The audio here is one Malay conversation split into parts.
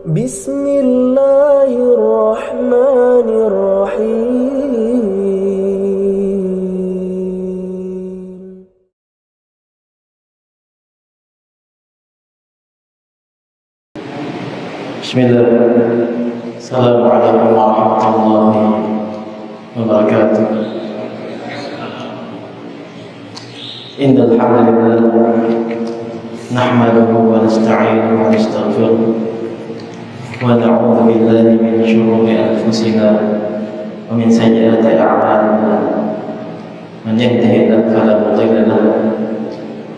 بسم الله الرحمن الرحيم. بسم الله. السلام عليكم ورحمة الله وبركاته. إن الحمد لله نحمده ونستعينه ونستغفره ونعوذ بالله من شرور أنفسنا ومن سيئات أعمالنا. من يهده الله فلا مضل له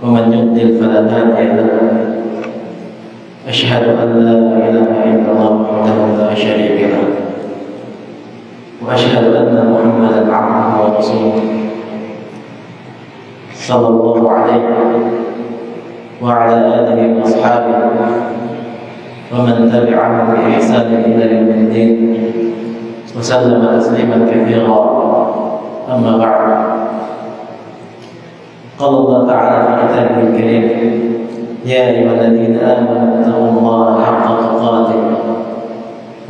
ومن يضلل فلا هادي له. أشهد أن لا إله إلا الله وحده لا شريك له وأشهد أن محمدا عبده ورسوله صلى الله عليه وعلى آله وأصحابه ومن تبعهم بإحسان إلى يوم الدين وسلم تسليما كثيرا. أما بعد، قال الله تعالى في كتابه الكريم: يا أيها الذين آمنوا اتقوا الله حق تقاته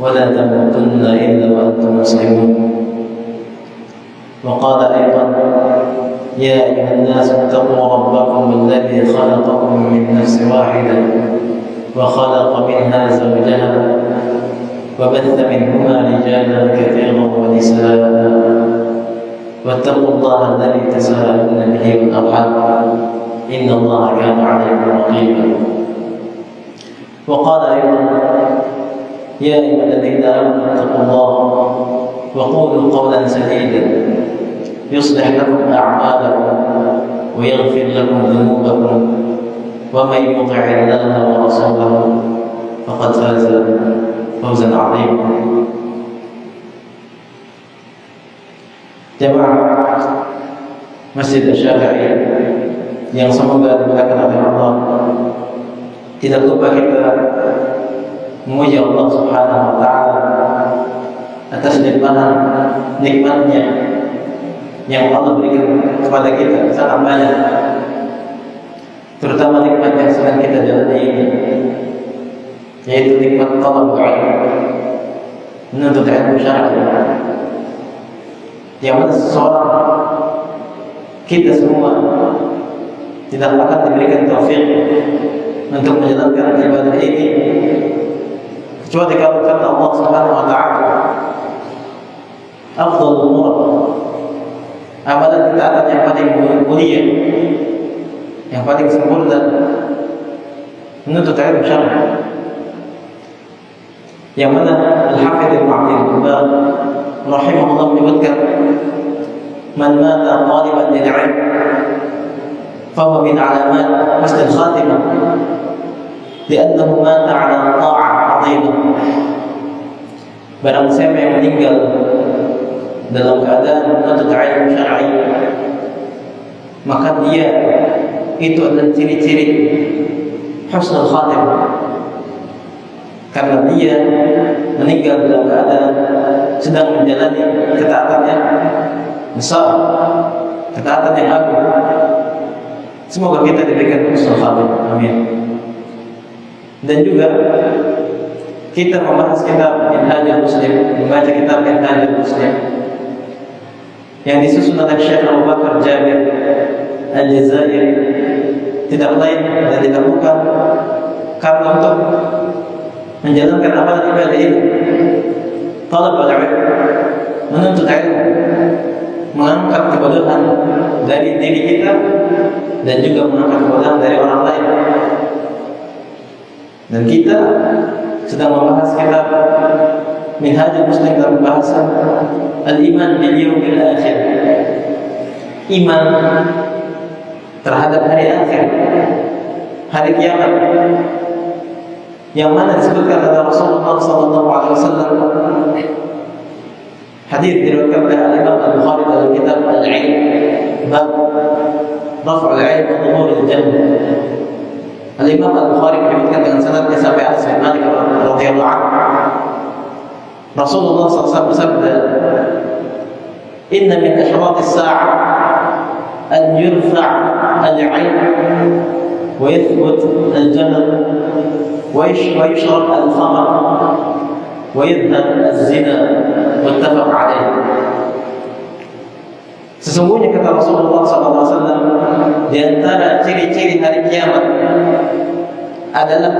ولا تموتن إلا وأنتم مسلمون. وقال أيضا: يا أيها الناس اتقوا ربكم الذي خلقكم من نفس واحدة وخلق منها زوجها وبث منهما رجالا كثيرا ونساء واتقوا الله الذي تساءلون به والأرحام إن الله كان عليكم رقيبا. وقال أيضا: يا أيها الذين آمنوا اتقوا الله وقولوا قولا سديدا يصلح لكم أعمالكم ويغفر لكم ذنوبكم ومن يطع الله ورسوله فقد فاز فوزا عظيما. Jemaah Masjid Asy-Syafi'i yang semoga dimuliakan oleh Allah, tidak lupa kita memuji Allah Subhanahu wa taala atas nikmatnya yang Allah berikan kepada kita sangat banyak, terutama nikmat yang sedang kita jalani ini, yaitu nikmat talabul ilm, menuntut ilmu syar'i, yang mana seseorang, kita semua tidak akan diberikan taufik untuk menjalankan ibadah ini kecuali kalau kata Allah Subhanahu wa taala, afdhalul umur, amalan ketaatan yang paling mulia, yang paling sempurna, menuntut ilmu syar'i, yang mana Al-Hafidz Ibnu Abdul Bar rahimahullah menyebutkan, man mata taliban lil ilm fahuwa min alamat husnil khatimah li'annahu mata 'ala ta'ah 'azimah. Barang siapa yang meninggal dalam keadaan menuntut ilmu syar'i, maka dia itu adalah ciri-ciri husnul khatimah, karena dia meninggal dalam keadaan sedang menjalani ketaatan yang besar, ketaatan yang agung. Semoga kita diberikan husnul khatimah, amin. Dan juga kita membahas kitab Minhajul Muslim, membaca kitab Minhajul Muslim yang disusun oleh Syekh Abu Bakar Jabir Al-Jazairi, tidak lain dan tidak bukan karena untuk menjalankan amalan ibadah ini, talabul ilm, menuntut ilmu, mengangkat kebodohan dari diri kita dan juga mengangkat kebodohan dari orang lain. Dan kita sedang membahas kitab Minhajul Muslim dalam bahasan al-iman bil yaumil akhir, iman terhadap hari akhir, hari kiamat, yang mana disebutkan oleh Rasulullah sallallahu alaihi wasallam. Hadis diriwayatkan oleh Imam Al-Bukhari dalam kitab Al-Ilm, bab raf'ul ilm wa dhuhuril jannah. Al-Imam Al-Bukhari menyebutkan dengan sanadnya sampai Anas bin Malik radhiyallahu anhu, Rasulullah SAW bersabda, inna min ashratis sa'ah an yurfa' al-'ilm wa yathbut al-jahl ويشرب الخمر ويذهب الزنا متفق عليه. Sesungguhnya kata Rasulullah SAW, di antara ciri-ciri hari kiamat adalah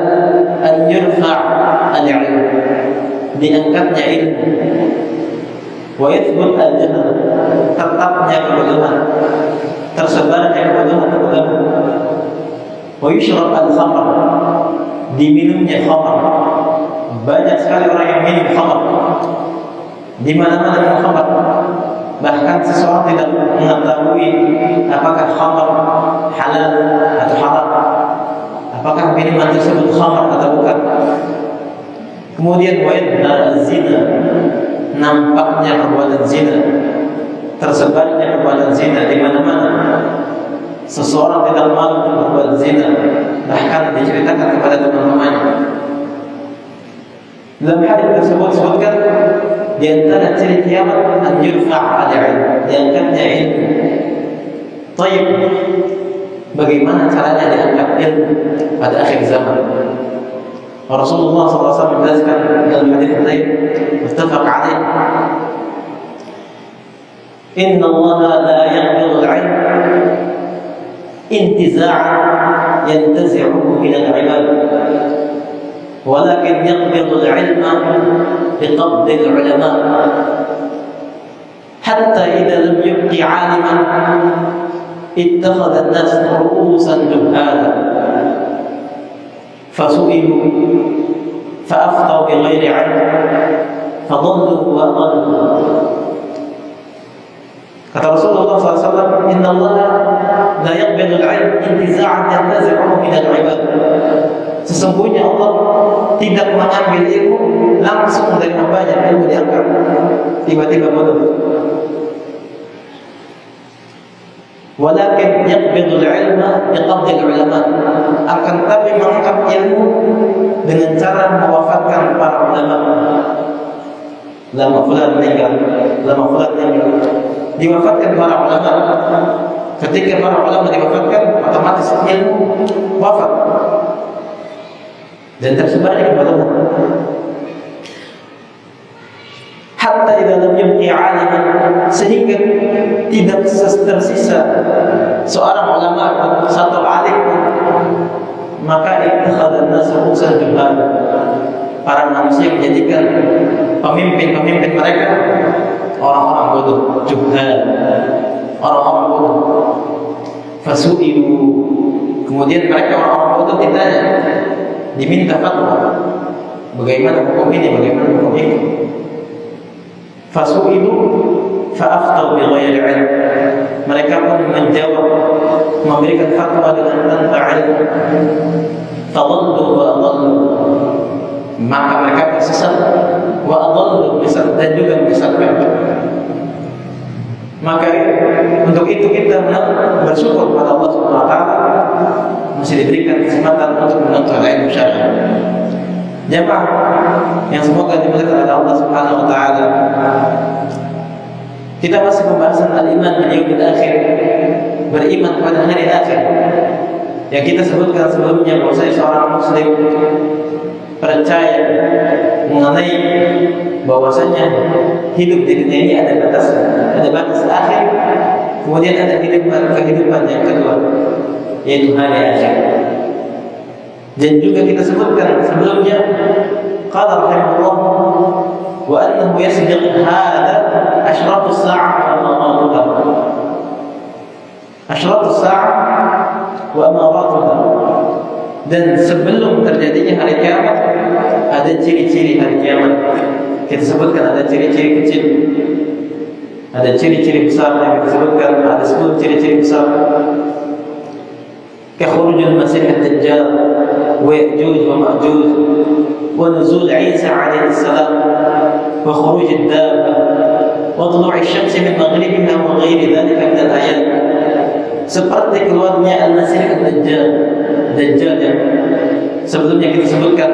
an yurfa' al-'ilm, diangkatnya ilmu, wa yathbut al-jahl, tetapnya kebodohan, tersebarnya kebodohan, wa yushrab al-khamr, diminumnya khamr. Banyak sekali orang yang minum khamr, di mana-mana minum khamr. Bahkan seseorang tidak mengetahui apakah khamr halal atau haram, apakah minuman tersebut khamr atau bukan. Kemudian wa'idna zina, nampaknya perbuatan zina, tersebarnya perbuatan zina di mana-mana. Seseorang tidak malu berbuat zina, bahkan diceritakan kepada teman-temannya. Dalam hadis tersebut disebutkan di antara ciri kiamat an yurfa' al-'ilm, diangkatnya ilmu. Baik, bagaimana caranya diangkat ilmu pada akhir zaman? Rasulullah SAW menjelaskan dalam hadis lain, muttafaq alaih, Inna Allah la yaqbidu al-'ilm intiza'an yantazi'uhu min al-'ibad, walakin yaqbidu al-'ilma biqabdi al-'ulama, hatta idza lam yubqi 'aliman ittakhadha an-nas ru'usan juhala fasu'ilu fa'aftau bighairi 'ilm fadallu wa adallu. Kata Rasulullah SAW, Inna Allah la yaqbidu al-'ilm intiza'an yantazi'uhu min al-'ibad. Sesungguhnya Allah tidak mengambil ilmu langsung dari hambanya, ilmu diangkat tiba-tiba bodoh. Walakin yaqbidu al-'ilma biqabdi al-'ulama, akan tapi mengangkat ilmu dengan cara mewafatkan para ulama. Lama fulan meninggal, diwafatkan para ulama. Ketika para ulama diwafatkan, otomatis ilmu wafat dan tersebarnya kebodohan. Hatta idza lam yubqi 'aliman, sehingga tidak tersisa seorang ulama atau satu alim, maka ittakhadha an-nas ru'usan juhal, para manusia menjadikan pemimpin mereka orang-orang bodoh, juhal, orang-orang bodoh. Fasu'ilu, kemudian mereka orang-orang bodoh ditanya, diminta fatwa, bagaimana hukum ini, bagaimana hukum itu. Fasu'ilu fa'aftau bighairi 'ilm, mereka pun menjawab, memberikan fatwa dengan tanpa ilmu. Fadallu wa adallu, maka mereka tersesat, wa adallu, dan juga menyesatkan. Maka untuk itu kita bersyukur kepada Allah Subhanahu wa taala masih diberikan kesempatan untuk menuntut ilmu syar'i. Jemaah yang semoga dimuliakan oleh Allah Subhanahu wa taala, kita masih pembahasan al-iman bil yaumil akhir, beriman pada hari akhir. Yang kita sebutkan sebelumnya bahwa seorang muslim percaya mengenai bahwasanya hidup di dunia ini ada batas akhir, kemudian ada kehidupan yang kedua, yaitu hari akhir. Dan juga kita sebutkan sebelumnya, qala rahimahullah wa annahu yasbiq hadha ashratus sa'ah wa amaratuha, ashratus sa'ah wa amaratuha, dan sebelum terjadinya hari kiamat ada ciri-ciri hari kiamat. Kita sebutkan ada ciri-ciri kecil, ada ciri-ciri besar yang kita sebutkan, ada 10 ciri-ciri besar. Khurujul Masih ad-Dajjal wa Ya'juj wa Ma'juj wa nuzul Isa alaihi salam wa khuruj ad-dabbah wa tulu'i asy-syamsi min maghribiha wa ghairi dzalika min al-ayat. Seperti keluarnya Al-Masih ad-Dajjal, Dajjal yang sebelumnya kita sebutkan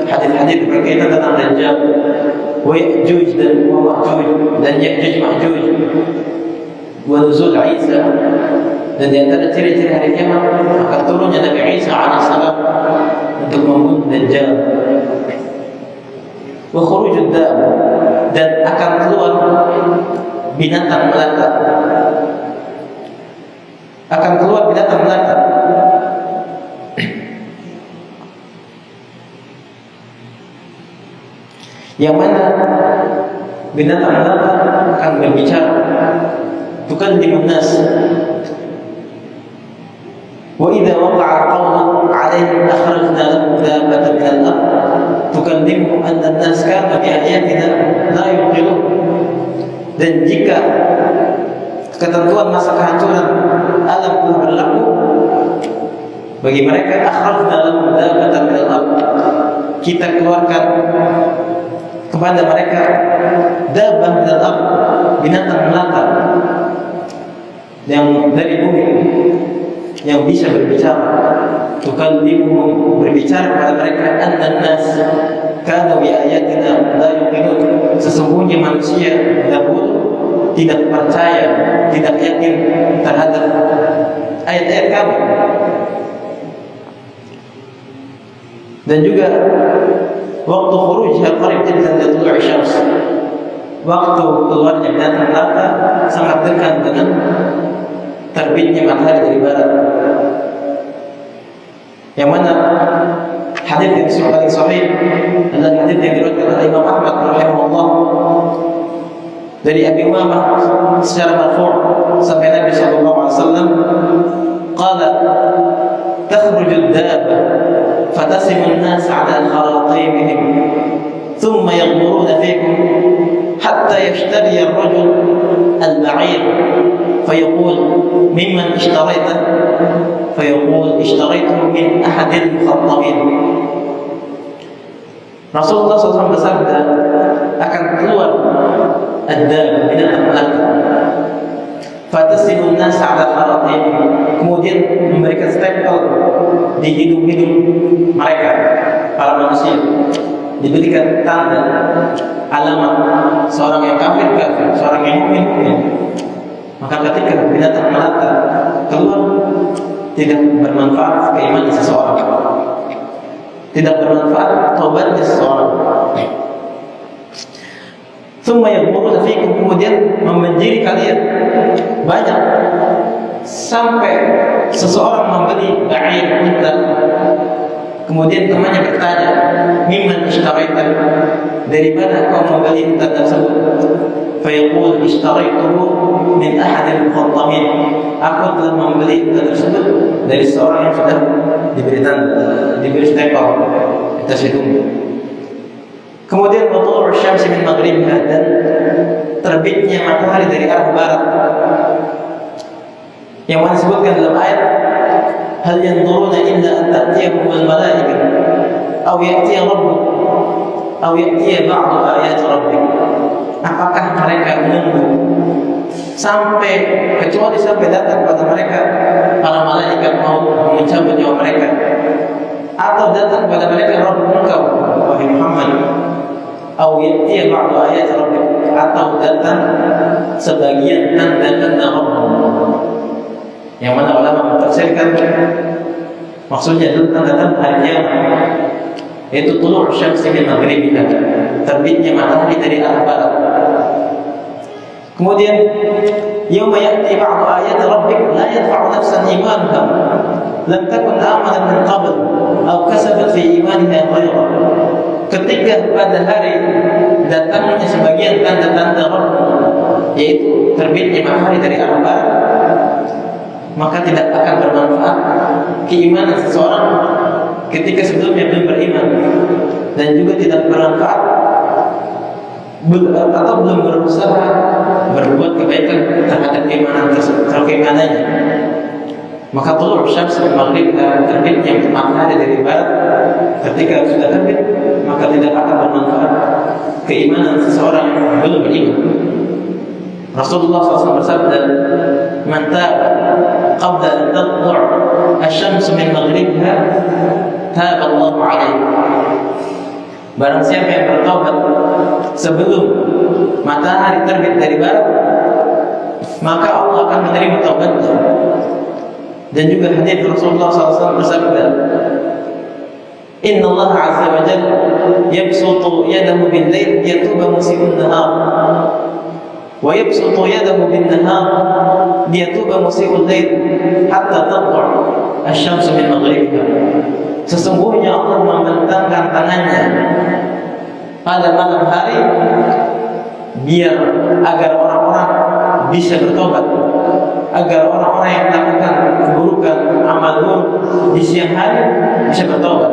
hadis-hadis berkaitan tentang Dajjal, wa Ya'juj dan Ma'juj, dan Ya'juj Ma'juj, wa nuzul Isa, dan di antara ciri-ciri hari kiamat akan turunnya Nabi Isa alaihissalam untuk membunuh Dajjal. Wa khurujud dab, dan akan keluar binatang melata. Akan keluar binatang melata. Yang mana binatang melata akan berbicara. Tukallimun nas. Wa idza waqa'a al-qawlu 'alaihim akhrajna lahum dabbatan min al-ard tukallimuhum anna an-nas kanu bi ayatina la yuqinun. Dan jika ketentuan masa kehancuran alam telah berlaku bagi mereka, akhrajna lahum dabbatan min al-ard, kita keluarkan kepada mereka dabbah min al-ard, binatang melata yang dari bumi yang bisa berbicara. Tukallimuhum, berbicara kepada mereka, anna nas kanu bi ayatina la yuqinun, sesungguhnya manusia dahulu tidak percaya, tidak yakin terhadap ayat-ayat kami. Dan juga waktu khurujha qarib jiddan li tulu'i syams, waktu keluarnya binatang melata sangat dekat dengan terbitnya matahari dari barat. Yang mana hadis yang paling sahih adalah hadis yang diriwayatkan oleh Imam Ahmad rahimahullah dari Abi Umamah secara marfu' sampai Nabi sallallahu alaihi wasallam qala takhruju ad-dabbah fatasimu an-nas 'ala kharatimihim thumma yaghmuruna fikum hatta yashtari ar-rajul al-ba'ir fayaqul mimman ishtarayta fayaqul ishtaraytuhu min ahadil mukhattamin. Rasulullah SAW bersabda, akan keluar ad-dab, binatang melata, fatasimu an-nas 'ala kharatim, kemudian memberikan stempel di hidung-hidung mereka, para manusia, diberikan tanda alamat seorang yang kafir, seorang yang mukmin. Maka ketika binatang melata keluar, tidak bermanfaat keimanan seseorang, tidak bermanfaat taubatnya seseorang. Tsumma yadkhulu fiikum, kemudian membenjiri kalian banyak sampai seseorang membeli ba'ir, unta. Kemudian temannya bertanya, mimman ishtaraita, dari mana kau membeli unta tersebut? Fayaqul ishtaraituhu min ahadil mukhattamin, aku telah membeli unta tersebut dari seorang yang sudah diberi tanda, diberi stempel atas hidungnya. Kemudian tulu'u syamsi min maghribiha, dan terbitnya matahari dari arah barat, yang mana disebutkan dalam ayat, hal yanzuruna illa an ta'tiyahumul malaikah aw ya'tiya rabbuk aw ya'tiya ba'du ayati rabbik. Apakah mereka menunggu sampai kecuali sampai datang pada mereka para malaikat mau mencabut nyawa mereka, atau datang pada mereka Rabb engkau wahai Muhammad, atau ya'tiya ba'du ayati rabbik, atau datang sebagian tanda-tanda Rabb. Yang mana ulama mentafsirkan maksudnya adalah tanda-tanda hari kiamat, yaitu tulu'u syamsi min maghribiha, terbitnya matahari dari arah barat. Kemudian yauma ya'ti ba'du ayati rabbik la yanfa'u nafsan imanuha lam takun amanat min qabl aw kasabat fi imaniha khairan. Ketika pada hari datangnya sebagian tanda-tanda Rabb, yaitu terbitnya matahari dari arah barat, maka tidak akan bermanfaat keimanan seseorang ketika sebelumnya belum beriman, dan juga tidak bermanfaat atau belum berusaha berbuat kebaikan terhadap keimanannya. Maka tulu'u syams min maghrib, terbitnya matahari dari barat, ketika sudah terbit, maka tidak akan bermanfaat keimanan seseorang yang belum beriman. Rasulullah SAW bersabda, man taba qabla an tatlu' asy-syamsu min maghribiha taba Allahu 'alaihi. Barang siapa yang bertaubat sebelum matahari terbit dari barat, maka Allah akan menerima taubatnya. Dan juga hadis Rasulullah SAW bersabda, Inna Allah Azza wa Jalla yabsutu yadahu bil lail liyatuba musii'un nahar wa yabsutu yadahu bin nahar liyatuba musii'ul lail hatta tatlu' asy-syamsu min maghribiha. Sesungguhnya Allah membentangkan tangannya pada malam hari biar agar orang-orang bisa bertobat, agar orang-orang yang melakukan keburukan amal buruk di siang hari bisa bertobat,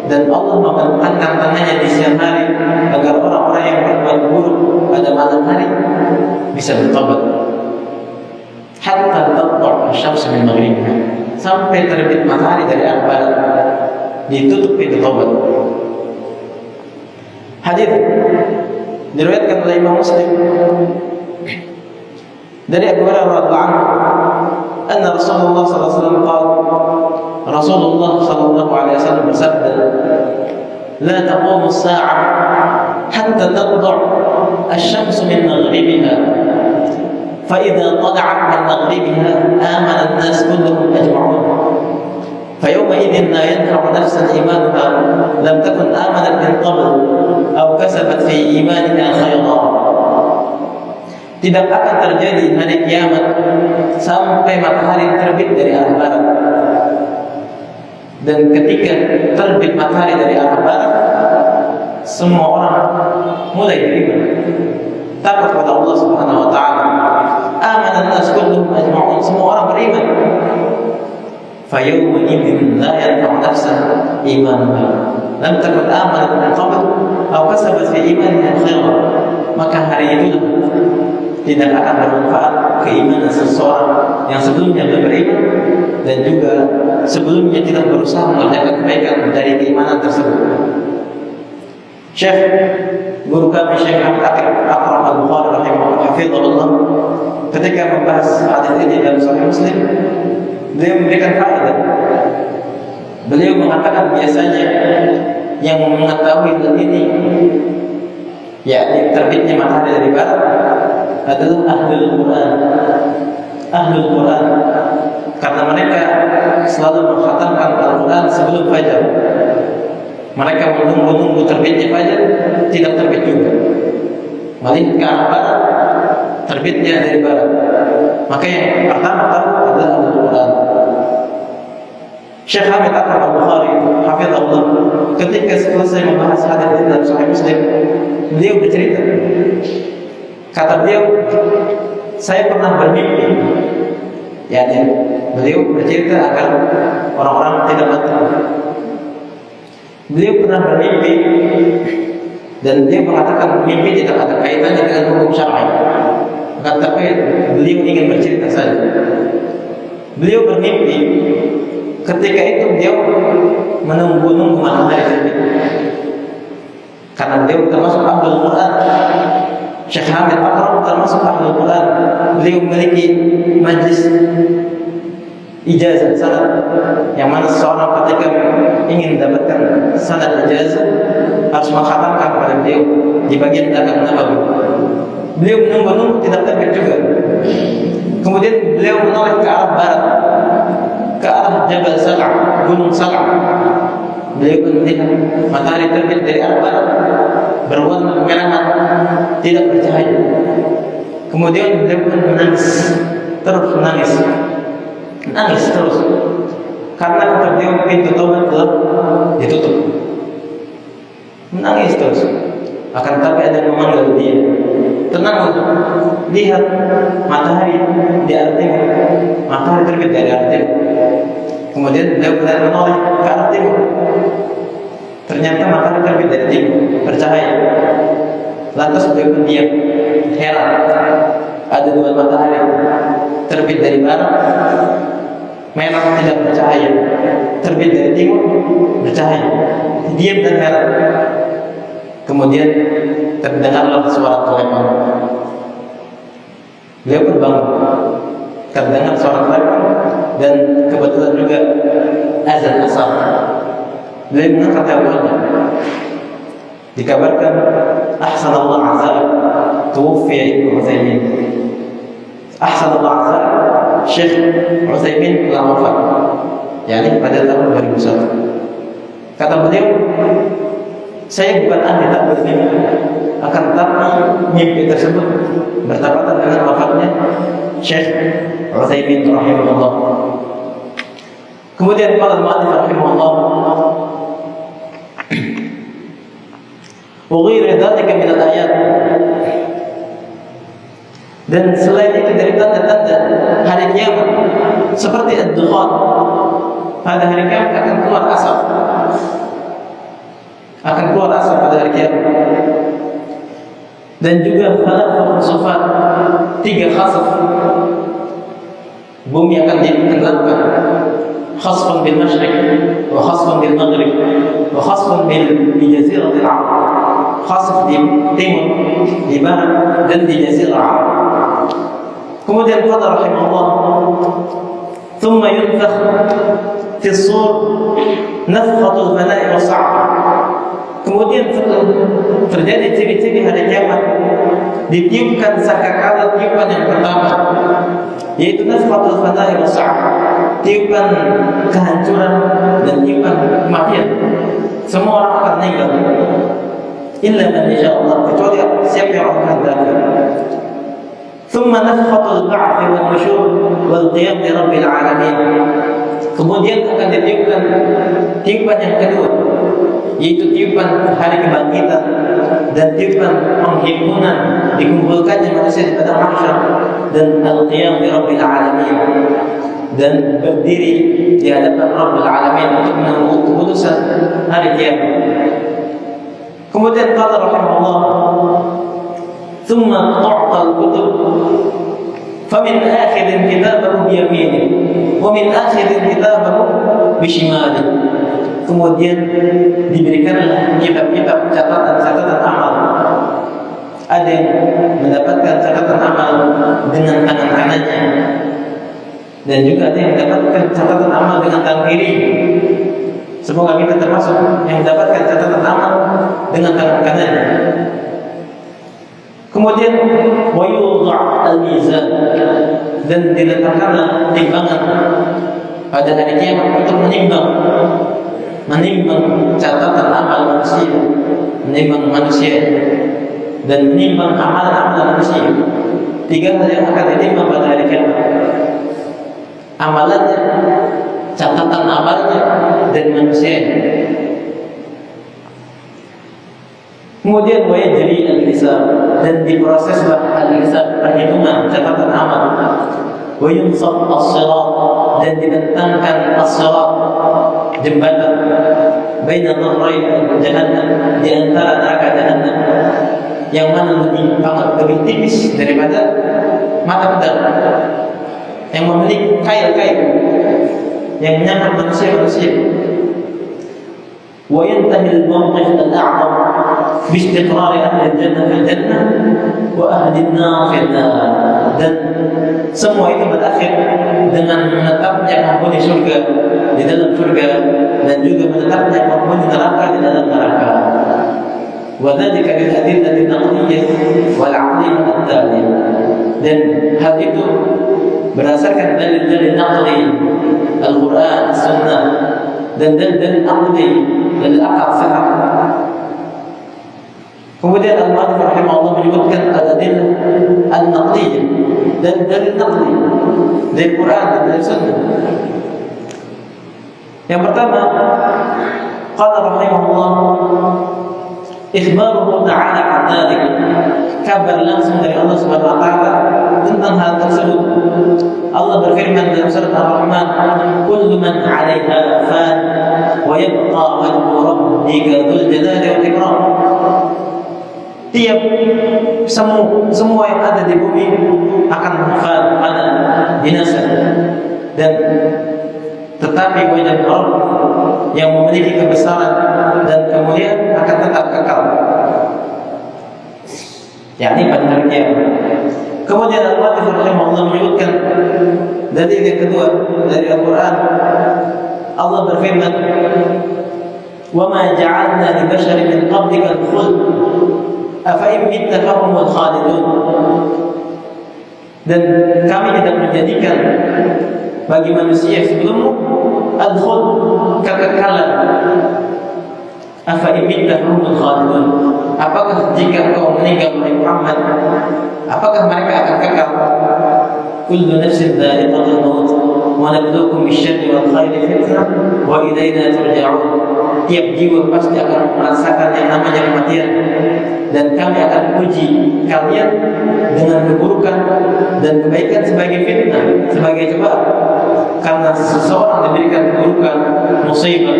dan Allah membentangkan tangannya di siang hari agar orang-orang yang berbuat buruk pada malam hari bisa bertobat. Hatta tatlu' asy-syamsu min maghribiha, sampai terbit matahari dari arah barat, ditutup pintu tobat. Hadis diriwayatkan oleh Imam Muslim dari Abu Hurairah radhiyallahu anhu, anna Rasulullah sallallahu alaihi wasallam qala, Rasulullah sallallahu alaihi wasallam bersabda, la taqumu as-sa'ah hatta tatlu' asy-syamsu min maghribiha, fa idza tala'at min maghribiha amana an-nas kulluhum ajma'un, fa yawma idzin la yanfa'u nafsan imanuha lam takun amanat min qabl aw kasabat fi imaniha khayran. Tidak akan terjadi hari kiamat sampai matahari terbit dari arah barat. Dan ketika terbit matahari dari arah barat, semua orang mulai beriman, takut kepada Allah Subhanahu wa taala. Amanan nas kulluhum ajma'un, semua orang beriman. Fa yawma idzin la yanfa'u nafsan imanuha lam takun amanat min qabl aw kasabat fi imaniha khairan. Maka hari itu tidak akan bermanfaat keimanan seseorang yang sebelumnya beriman dan juga sebelumnya tidak berusaha mengerjakan kebaikan dari keimanan tersebut. Syekh guru kami Syekh Akram Al-Bukhari rahimahullah ketika membahas hadis ini dalam Sahih Muslim, beliau memberikan faedah. Beliau mengatakan biasanya yang mengetahui hal ini, yakni terbitnya matahari dari barat, adalah ahlul Quran. Ahlul Quran, karena mereka selalu mengkhatamkan Al-Quran sebelum fajar. Mereka menunggu terbitnya fajar, tidak terbit juga, malih ke arah barat, terbitnya dari barat. Maka yang pertama tahu adalah Ahlul Quran. Syekh Hamid Akram Al-Bukhari hafizahullah ketika selesai membahas hadis ini dalam Sahih Muslim, beliau bercerita, kata beliau, saya pernah bermimpi. Yani beliau bercerita agar orang-orang tidak mati. Beliau pernah bermimpi dan beliau mengatakan mimpi tidak ada kaitannya dengan hukum syar'i. Tapi beliau ingin bercerita saja. Beliau bermimpi ketika itu beliau menunggu matahari terbit. Karena beliau termasuk Ahlul Quran. Syekh Hamid Akram termasuk Ahlul Quran. Beliau memiliki majlis ijazah sanad, yang mana seseorang ketika ingin mendapatkan sanad ijazah harus mengkhatamkan kepada beliau di bagian belakang Nabawi. Beliau menunggu tidak terbit juga. Kemudian beliau menoleh ke arah barat, ke arah Jabal Sala', Gunung Sala'. Beliau melihat matahari terbit dari arah barat, berwarna kemerahan, tidak bercahaya. Kemudian beliau menangis, terus menangis, terus, karena kata beliau pintu taubat telah ditutup. Menangis terus. Akan tetapi ada yang memanggil dia, tenang, lihat matahari di arah timur, matahari terbit dari arah timur. Kemudian beliau menoleh ke arah timur. Ternyata matahari terbit dari timur, bercahaya. Lantas beliau pun diam, heran. Ada dua matahari terbit dari barat, merah tidak bercahaya, terbit dari timur, bercahaya. Diam dan heran. Kemudian terdengarlah suara telepon. Beliau pun bangun, terdengar suara telepon dan kebetulan juga azan asar. Beliau mengangkat teleponnya. Dikabarkan ahsanallahu azza tuwfiya Ibnu Utsaimin. Ahsanallah azza, Syekh Utsaimin telah wafat, yakni pada tahun 2001. Kata beliau, saya bukan ahli takwil mimpi, akan tetapi mimpi tersebut bertepatan dengan wafatnya Syekh Utsaimin rahimahullah. Kemudian qala al-mu'allif rahimahullah, wa ghairu dzalika min al-ayat, dan selain itu dari tanda-tanda hari kiamat seperti ad-dukhan, pada hari kiamat akan keluar asap, pada hari kiamat. Dan juga falaq khusufat, 3 khasaf, bumi akan ditenggelamkan, khasfun bil masyriq wa khasfun bil maghrib wa khasfun bil jaziratil arab, khasf di timur, di barat, dan di jazirah arab. Kemudian qala rahimahullah, thumma yunfakh fi as-sur nafkhatul fana'i wa sa'q. Kemudian terjadi ciri-ciri hari kiamat, ditiupkan sangkakala tiupan yang pertama, yaitu nafkhatul fana'i wa sa'q, tiupan kehancuran dan tiupan kematian. Semua orang akan meninggal, illa man yasha Allah, kecuali siapa yang Allah kehendaki. Thumma nafkhatul ba'th wal nusyur wal qiyam li rabbil alamin. Kemudian akan ditiupkan tiupan yang kedua, yaitu tiupan hari kebangkitan dan tiupan penghimpunan, dikumpulkannya manusia di padang mahsyar, dan al-qiyam li rabbil alamin, dan berdiri di hadapan Rabbul Alamin untuk menunggu keputusan hari kiamat. Kemudian qala rahimahullah, thumma tu'ta al-kutub famin akhirin kitabahu biyamini wa min akhirin kitabahu bishimali. Kemudian diberikanlah kitab-kitab catatan amal. Ada yang mendapatkan catatan amal dengan tangan kanannya, dan juga ada yang mendapatkan catatan amal dengan tangan kiri. Semoga kita termasuk yang mendapatkan catatan amal dengan tangan kanan. Kemudian wayudha al-mizan, dan diletakkanlah timbangan pada hari kiamat untuk menimbang catatan amal manusia, dan menimbang amal manusia. 3 hal yang akan ditimbang pada hari kiamat: amalannya, catatan amalnya, dan manusia. Kemudian wayajri al-hisab, dan diproseslah al-hisab, perhitungan catatan amal. Wayunsab as-sirat, dan dibentangkan as-sirat, jembatan, baina dhahrai jahannam, di antara neraka jahannam, yang mana lebih tipis daripada mata pedang, yang memiliki kail-kail yang menyangkut manusia. Wa yantahi al-mawqif al-a'zam bi istiqrar ahli al-jannah fil jannah wa ahli an-nar fil nar. Dan semua itu berakhir dengan menetapnya penghuni surga di dalam surga, dan juga menetapnya penghuni neraka di dalam neraka. Wa dzalika bil adillati an-naqliyyah wal 'aqliyyah at-taliyah. Dan hal itu berdasarkan dalil-dalil naqli, Al-Quran, Sunnah, dan dalil naqli, dalil akal sehat. Kemudian Al-Mu'allif rahimahullah menyebutkan al-adillah an-naqliyah, dan dalil naqli dari Quran dan dari Sunnah. Yang pertama, qala rahimahullah, ikhbaruhu ta'ala 'an dzalik, kabar langsung dari Allah Subhanahu wa taala tentang hal tersebut. Allah berfirman dalam surat Ar-Rahman, kullu man 'alaiha fan wa yabqa wajhu rabbika dzul jalali wal ikram. Tiap semua yang ada di bumi akan fana, binasa, dan tetapi wajah Rabb yang memiliki kebesaran dan kemuliaan akan tetap kekal, yakni pada hari kiamat. Kemudian Al-Mu'allif rahimahullah menyebutkan dalil yang kedua dari Al-Quran. Allah berfirman, wa ma ja'alna li basharin min qablika al-khuld afa in mitta fahumul khalidun. dan kami tidak menjadikan bagi manusia sebelummu al-khuld, kekekalan. Afa imitta humul khalidun, apakah jika engkau meninggal wahai Muhammad, apakah mereka akan kekal? Kullu nafsin dha'iqatul maut wa nabluukum bisyarri wal khairi fitnah wa ilaina turja'un. Tiap jiwa pasti akan merasakan yang namanya kematian, dan kami akan uji kalian dengan keburukan dan kebaikan sebagai fitnah, sebagai cobaan. Karena seseorang diberikan keburukan, musibah,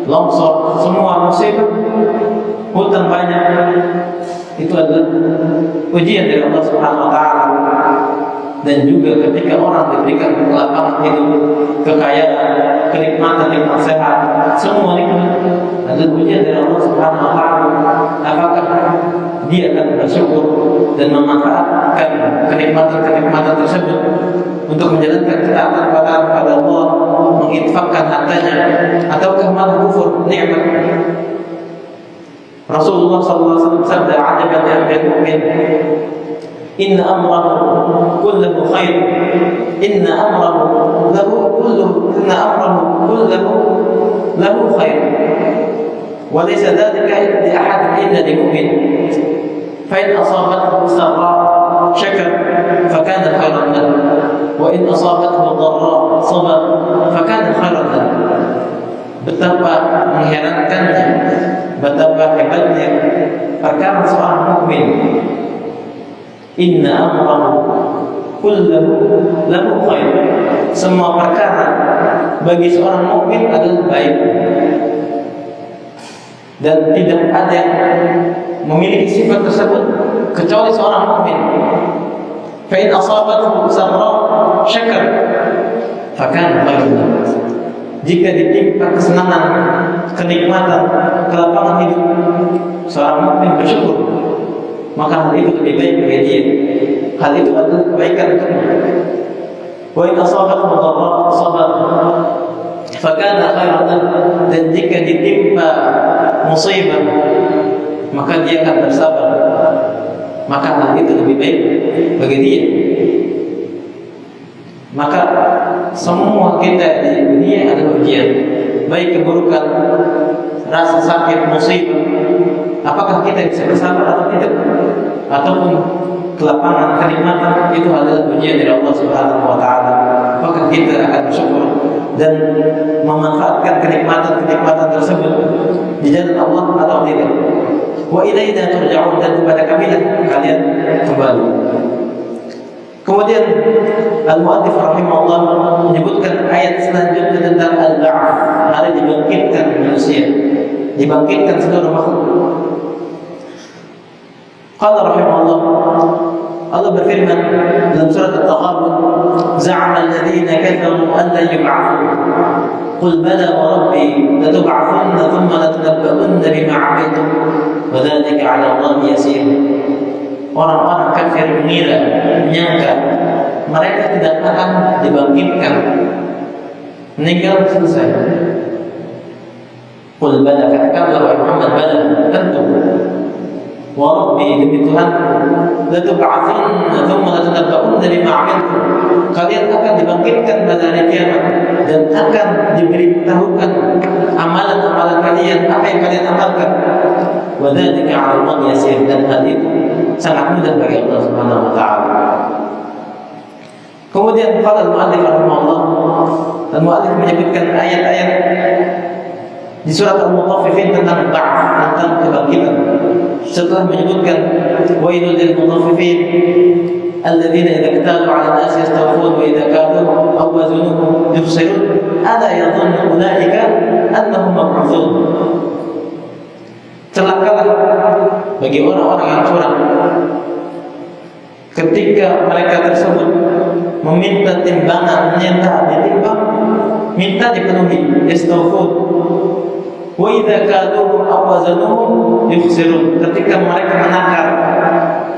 longsor, semua musibah, hutang banyak, itu adalah ujian dari Allah Subhanahu wa taala. Dan juga ketika orang diberikan kelapangan hidup, kekayaan, kenikmatan, nikmat sehat, semua nikmat adalah ujian dari Allah Subhanahu wa taala. Apakah dia akan bersyukur dan memanfaatkan kenikmatan-kenikmatan tersebut untuk menjalankan ketaatan kepada Allah, menginfakkan hartanya, ataukah malah kufur nikmat? Rasulullah SAW bersabda, "Ajaban li amril mu'min, inna amrahu kulluhu khair, inna amrahu lahu khair, wa laysa dhalika li ahadin illa lil mu'min. Fa in asabathu sarra syakar fa kana khairan lahu, wa in asabathu dharra sabar fa kana khairan lahu." Betapa mengherankannya, betapa hebatnya perkara seorang mukmin. Inna amrahu kulluhu lahu khair. Semua perkara bagi seorang mukmin adalah baik, dan tidak ada yang memiliki sifat tersebut kecuali seorang mukmin. Fa in asabathu sarra syakar fa kana khairan lahu. Jika ditimpa kesenangan, kenikmatan, kelapangan hidup, seorang mukmin bersyukur, maka hal itu lebih baik bagi dia. Hal itu adalah kebaikan untuknya. Wa in asabathu dharra sabar fa kana khairan lahu. Dan jika ditimpa musibah, maka dia akan bersabar, maka hal itu lebih baik bagi dia. Maka semua kita di dunia adalah ujian, baik keburukan, rasa sakit, musibah. Apakah kita bisa bersabar atau tidak? Ataupun kelapangan, kenikmatan, itu adalah ujian dari Allah Subhanahu wa taala. Apakah kita akan bersyukur dan memanfaatkan kenikmatan-kenikmatan tersebut di jalan Allah atau tidak? Wa ilaina turja'un, dan kepada kami kalian kembali. Kemudian Al-Mu'adzif rahimahullah menyebutkan ayat selanjutnya tentang al-ba'ats, hari dibangkitkan manusia, dibangkitkan seluruh makhluk. Qala rahimahullah, Allah berfirman dalam surat At-Taghabun, "Za'ama alladziina kafaru an la yub'atsu, qul bala wa rabbi latub'atsunna thumma latunabba'unna bima 'amiltum wa dzalika 'ala Allahi yasir." Orang-orang kafir mengira, menyangka mereka tidak akan dibangkitkan, meninggal selesai. Qul bala, katakanlah wahai Muhammad, bala, tentu. Wa rabbi, demi Tuhanku, latub'atsunna thumma latunabba'unna bima 'amiltum. Kalian akan dibangkitkan pada hari kiamat dan akan diberitahukan amalan-amalan kalian, apa yang kalian amalkan. Wa dzalika 'ala Allahi yasir, dan hal itu sangat mudah bagi Allah Subhanahu wa taala. Kemudian qala al-mu'allif rahimahullah, al-mu'allif menyebutkan ayat-ayat di surat Al-Mutaffifin tentang ba'ats, tentang kebangkitan. Setelah menyebutkan wailul lil mutaffifin alladzina idza iktalu 'ala an-nasi yastawfun wa idza kaluhum aw wazanuhum yukhsirun ala yadhunnu ulaika annahum mab'utsun. Celakalah bagi orang-orang yang curang ketika mereka tersebut meminta timbangan, minta ditimbang, minta dipenuhi, yastawfun. Wa idza kaluhum aw wazanuhum yukhsirun, ketika mereka menakar,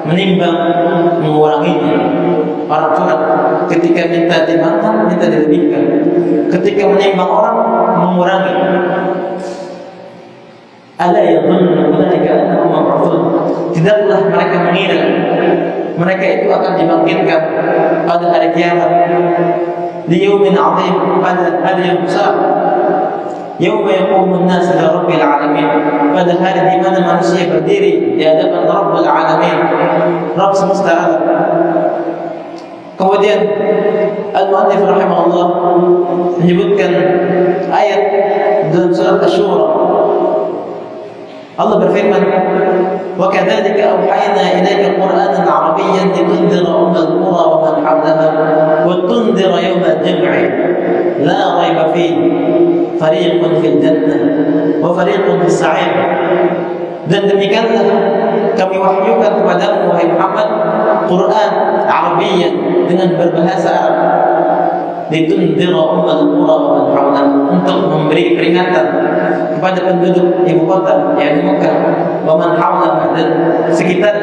menimbang, menguranginya. Orang curang ketika minta timbangan, minta dilebihkan, ketika menimbang orang, mengurangi. Ala yadhunnu ulaika annahum mab'utsun. Tidaklah mereka mengira mereka itu akan dibangkitkan pada hari kiamat, di yaumin 'azim, pada hari yang besar. Yauma yaqumun nas li rabbil alamin, pada hari di mana manusia berdiri di hadapan Rabbul Alamin, Rabb semesta alam. Kemudian Al-Mu'allif rahimahullah menyebutkan ayat dalam surat Asy-Syura. Allah berfirman, "Wa kadzalika awhayna ilaika Qur'anan 'arabiyyan litunzira ummal qura wa man hawlaha wa tunzira yawmal jam'i la raiba fihi fariqun fil jannah wa fariqun fis sa'ir." Dan demikianlah kami wahyukan kepadamu wahai Muhammad Quran Arabiyyan dengan berbahasa Arab, litunzira ummal qura wa man hawlaha, untuk memberi peringatan kepada penduduk ibu kota yakni Mekah, wa man hawlaha, dan sekitar,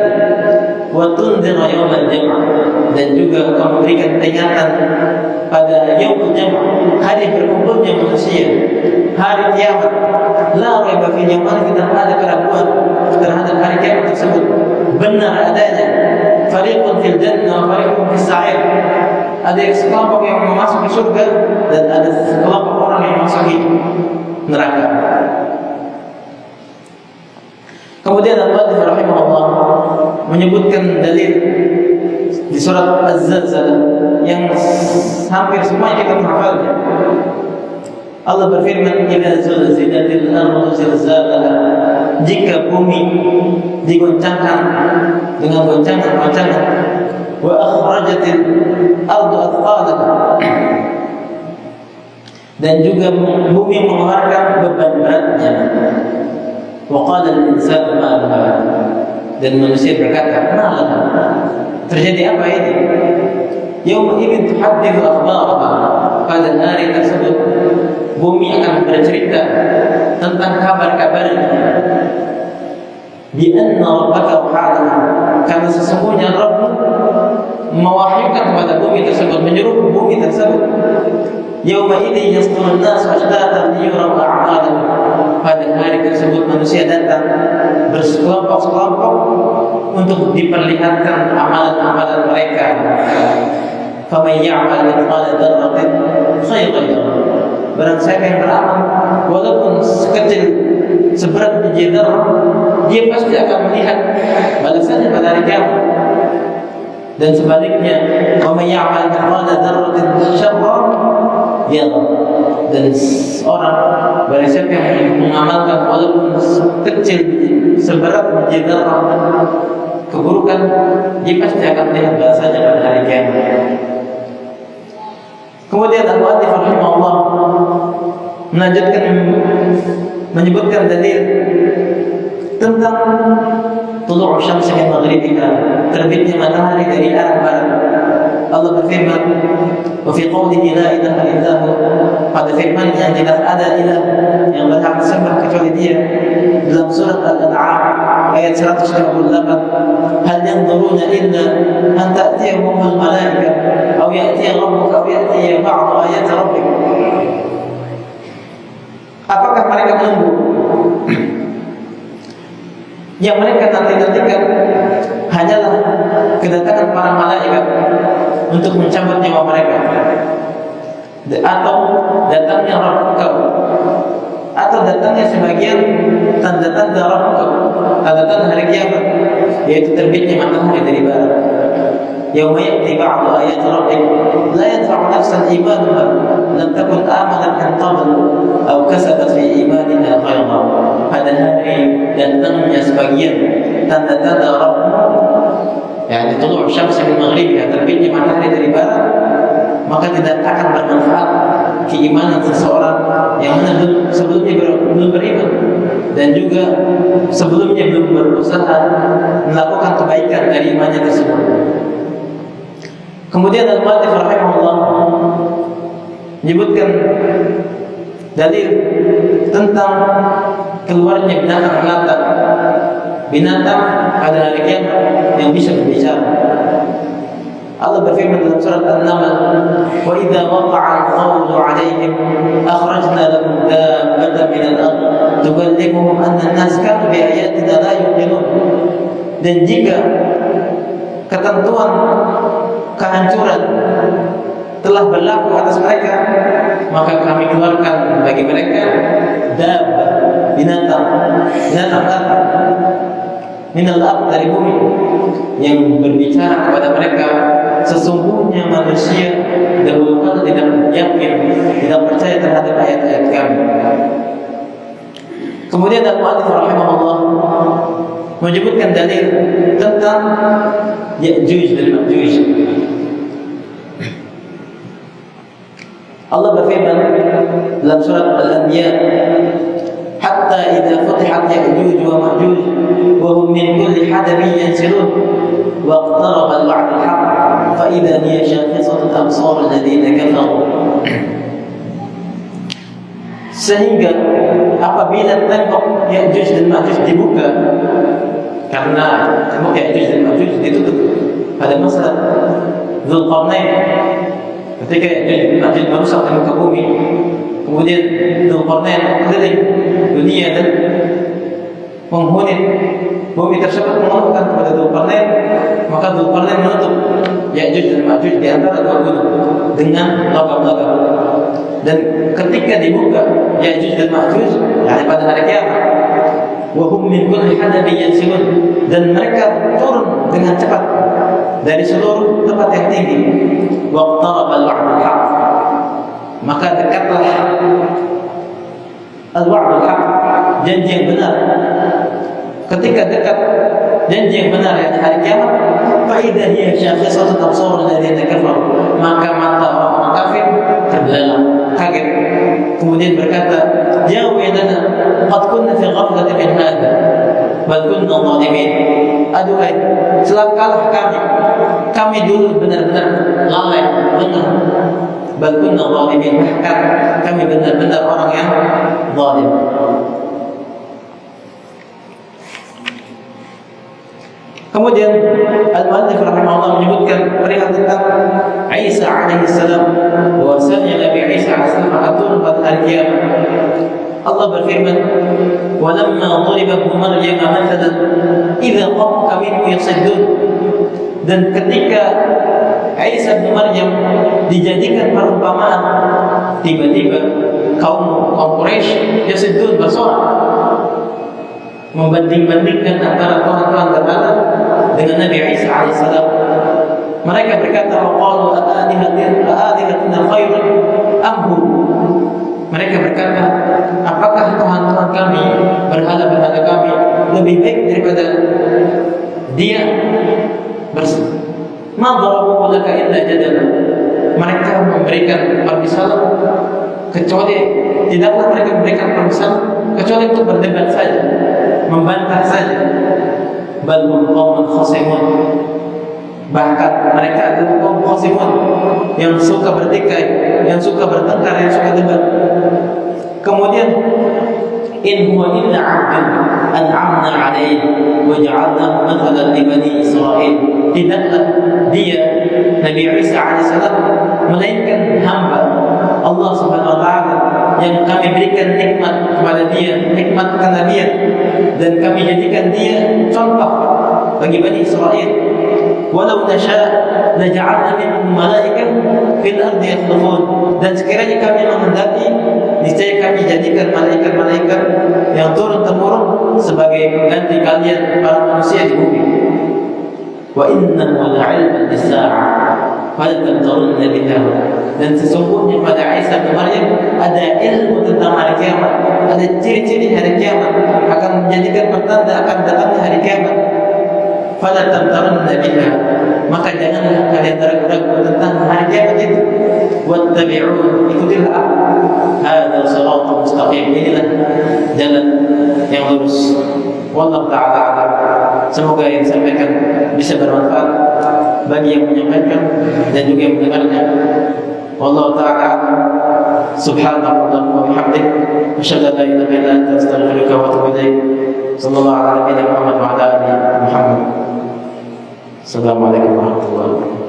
wa tunzira yawmal jam', dan juga engkau memberikan peringatan pada yaumul jam', hari berkumpulnya manusia, hari kiamat. La raiba fi, yang mana tidak ada keraguan terhadap hari kiamat tersebut, benar adanya. Fariqun fil jannah wa fariqun fis sa'ir, ada sekelompok yang memasuki surga dan ada sekelompok orang yang memasuki neraka. Kemudian Al-Mu'allif rahimahullah menyebutkan dalil di surat Az-Zalzalah yang hampir semuanya kita menghafalnya. Allah berfirman, "Idza zulzilatil ardu zilzalaha", jika bumi digoncangkan dengan goncangan-goncangan, wa akhrajatil ardu athqalaha, dan juga bumi mengeluarkan beban beratnya, wa qala al-insanu ma laha, dan manusia berkata, ma laha, terjadi apa ini? Yauma idzin tuhadditsu akhbaraha, pada hari tersebut bumi akan bercerita tentang kabar-kabarnya. Bi anna rabbaka wahadaha, karena sesungguhnya Rabb mewahyukan kepada bumi tersebut, menyuruh bumi tersebut. Yauma idzin yasdurun nas ashtatan liyuraw a'malahum, pada hari tersebut manusia datang bersekelompok-sekelompok untuk diperlihatkan amalan-amalan mereka. Faman ya'mal mithqala dzarratin khairan yarah, barang siapa yang beramal walaupun sekecil seberat biji zarah, dia pasti akan melihat balasannya pada hari kiamat. Dan sebaliknya, waman ya'mal mithqala dzarratin syarran yarah, dan orang barang siapa yang mengamalkan walaupun kecil seberat biji zarah keburukan, dia pasti akan melihat balasannya pada hari kiamat. Kemudian Al-Mu'allif rahimahullah menyebutkan dalil tentang tulu'u syamsi min maghribiha, terbitnya matahari dari arah barat. Allah berfirman, wa fi qawlihi la ilaha illahu, pada firman yang tidak ada ilah yang berhak disembah kecuali Dia, dalam surat Al-An'am ayat 158, hal yanzuruna illa an ta'tiyahumul malaika aw ya'tiya rabbuka aw ya'tiya ba'du ayati rabbik. Apakah mereka menunggu yang mereka nanti-nantikan hanyalah kedatangan para malaikat untuk mencabut nyawa mereka, atau datangnya Rabb engkau, atau datangnya sebagian tanda-tanda Rabb engkau, tanda-tanda hari kiamat, yaitu terbitnya matahari dari barat. Yauma ya'ti ba'du ayati rabbik la yanfa'u nafsan imanuha lam takun amanat min qabl aw kasabat fi imaniha khairan. Pada hari datangnya sebagian tanda-tanda Rabb, yakni tulu'u syamsi min maghribiha, terbitnya matahari dari barat, maka tidak akan bermanfaat keimanan seseorang yang mana sebelumnya belum beriman dan juga sebelumnya belum berusaha melakukan kebaikan dari imannya tersebut. Kemudian Al-Mu'allif rahimahullah menyebutkan dalil tentang keluarnya binatang melata, binatang pada hari kiamat yang bisa berbicara. Allah berfirman dalam surat An-Naml, wa idza waqa'a al-qawlu 'alaihim akhrajna lahum dabbatan min al-ard tukallimuhum anna an-nas kanu bi ayatina la yuqinun. Dan jika ketentuan kehancuran telah berlaku atas mereka, maka kami keluarkan bagi mereka dabbah, binatang minal ard, dari bumi, yang berbicara kepada mereka. Sesungguhnya manusia dahulu kala tidak yakin, tidak percaya terhadap ayat-ayat kami. Kemudian al-mu'allif rahimahullah menyebutkan dalil tentang Ya'juj dan Ma'juj. Allah berfirman dalam surat Al-Anbiya, hatta idza futihat Ya'juj wa Ma'juj wa hum min kulli hadabin yansilun wa iqtaraba al-wa'd al-haq fa idza hiya shakhisatun absar alladziina kafaru. Sehingga apabila tembok Ya'juj dan Ma'juj dibuka, karena tembok Ya'juj dan Ma'juj ditutup pada masa Dzulqarnain, ketika Ya'juj dan Ma'juj merusak di muka bumi, kemudian Dzulqarnain keliling dunia dan menghuni bumi tersebut, mengeluhkan kepada Dzulqarnain, maka Dzulqarnain menutup Ya'juj dan Ma'juj di antara dua gunung dengan logam-logam. Dan ketika dibuka Ya'juj dan Ma'juj, yakni pada hari kiamat, wa hum min kulli hadabin yansilun, dan mereka turun dengan cepat dari seluruh tempat yang tinggi. Wa iqtaraba al-wa'd al-haq, maka dekatlah al-wa'd al-haq, janji yang benar. Ketika dekat janji yang benar, yakni hari kiamat, fa idza hiya shakhisatun absar alladziina kafaru, maka mata orang kafir terbelalak, kaget, kemudian berkata, ya wailana qad kunna fi ghaflatin min hadha bal kunna zalimin. Aduhai, celakalah kami dulu benar-benar lalai, lengah. Bal kunna zalimin, bahkan kami benar-benar orang yang zalim. Kemudian Al-Mu'allif rahimahullah menyebutkan perihal tentang Isa alaihi salam, bahwasanya Nabi Isa alaihi salam akan turun pada hari kiamat. Allah berfirman, "Walamma dhuriba ibnu Maryam mathalan idza qaumuka minhu yasiddun." Dan ketika Isa bin Maryam dijadikan perumpamaan, tiba-tiba kaum Quraisy yasiddun, bersorak, membanding-bandingkan antara Tuhan berhala dengan Nabi Isa alaihissalam. Mereka berkata, waqalu alihatuna khairun am hu. Mereka berkata, apakah Tuhan-Tuhan kami, berhala-berhala kami lebih baik daripada dia? Ma darabuhu laka illa jadala. Mereka memberikan permisalan, kecuali tidaklah mereka memberikan permisalan kecuali untuk berdebat saja, membantah saja. Bal hum qaumun khasimun, bahkan mereka adalah kaum khasimun, yang suka bertikai, yang suka bertengkar, yang suka debat. Kemudian, in huwa illa 'abdun an'amna 'alaihi wa ja'alnahu mathalan li bani Israil. Tidaklah dia, Nabi Isa alaihissalam, melainkan hamba Allah Subhanahu wa taala yang kami berikan nikmat kepada dia, nikmat kenabian, dan kami jadikan dia contoh bagi Bani Israel. Walau nasya' laja'alna minhum malaikatan fil ardi yakhlufun. Dan sekiranya kami menghendaki, niscaya kami jadikan malaikat-malaikat yang turun-temurun sebagai pengganti kalian para manusia di bumi. Wa innahu la'ilmun lis-sa'ah fala tamtarunna biha. Dan sesungguhnya pada Isa bin Maryam ada ilmu tentang hari kiamat, ada ciri-ciri hari kiamat, akan menjadikan pertanda akan datangnya hari kiamat. Fala tamtarunna biha, maka janganlah kalian ragu-ragu tentang hari kiamat itu. Wattabi'un, ikutilah hadza siratal mustaqim, inilah jalan yang lurus. Wallahu ta'ala a'lam. Semoga yang disampaikan bisa bermanfaat bagi yang menyampaikan dan juga yang mendengarnya. Wallahu ta'ala a'lam. Subhanallahumma wa bihamdik, asyhadu an la ilaha illa anta, astaghfiruka wa atubu ilaik. Sallallahu ala nabiyyina Muhammad wa ala alihi Muhammad. Assalamualaikum warahmatullahi wabarakatuh.